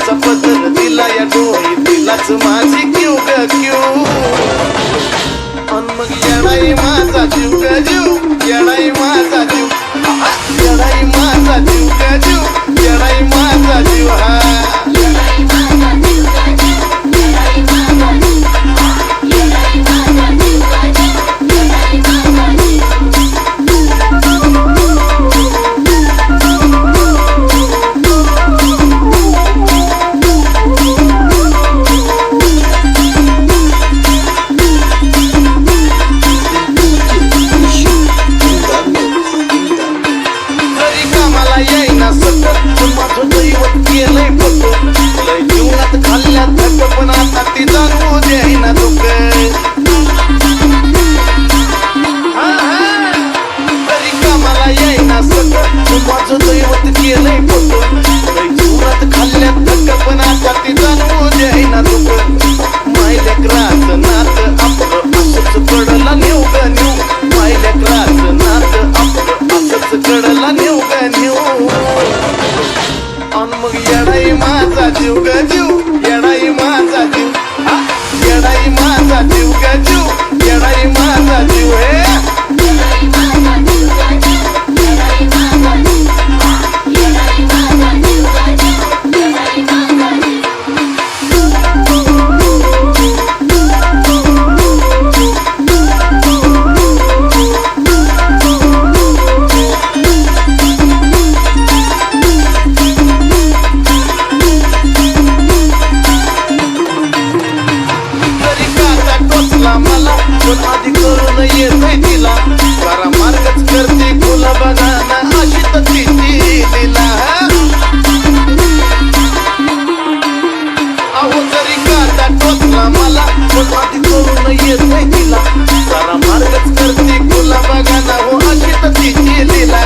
फुलाचा पदर दिला या डोळी दिलाच माझी क्यू ग क्यू अन मग येणाई माझा जीव ग जीव येणाई माझा जीव येणाई माझा जीव ग जीव येणाई माझा जीव हा येईना सतत माझं दैवत केलंय पतो लय जीवनात खाल्ल्या थक पण आता ती जाणवू देईना दुःख तरी कामाला येईना सतत माझं दैवत केलंय पतो लय जीवनात खाल्ल्या थक पण आता ती जाणवू देईना दुःख मायलेकराचं नातं आपलं असंच कडला नेऊ ग नेऊ मायलेकराचं नातं आपलं असंच कडला नेऊ ग नेऊ अन मग येणाई माझा जीव ग जीव येणाई माझा जीव येणाई माझा जीव ग जीव येणाई माझा जीव हे मला पण आधी करून येतोय तिला सारा मार्गच करते फुला बघाना अशी तर तिची दिला अहो जरी काटा टोचला मला पण आधी करून येतोय तिला सारा मार्गच करते फुला बघाना हो अशी तर तिची दिला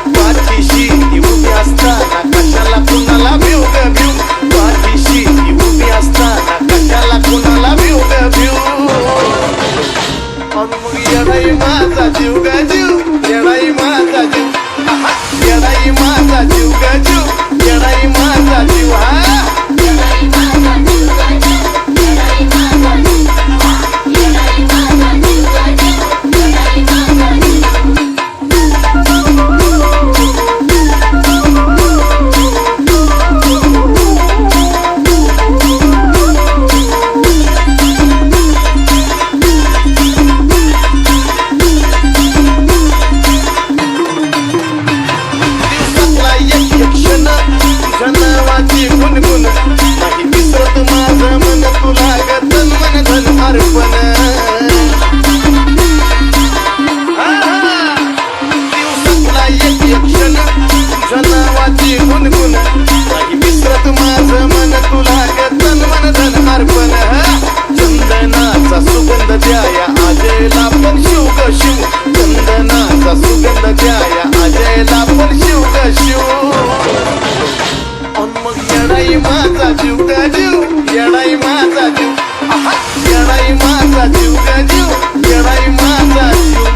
पाठीशी उभी असताना कशाला कुणाला भिव ग भिव पाठीशी उभी असताना कशाला कुणाला भिव ग भिव अन मग येणाई माझा जीव ग जीव येणाई माझा जीव येणाई माझा जीव ग जीव येणाई माझा जीव हा नावाची गुणगुण नाही विसरत माझं मन तुला ग तन मन धन अर्पण दिवसातला एक क्षण तुझ्या नावाची गुणगुण नाही विसरत माझं मन तुला ग तन मन धन अर्पण चंदनाचा सुगंध द्याया अजयला पण शिव ग शिव चंदनाचा सुगंध द्याया अजयला पण शिव ग शिव अन मग येणाई माझा जीव ग जीव येणाई माझा जीव येणाई माझा जीव ग जीव येणाई माझा जीव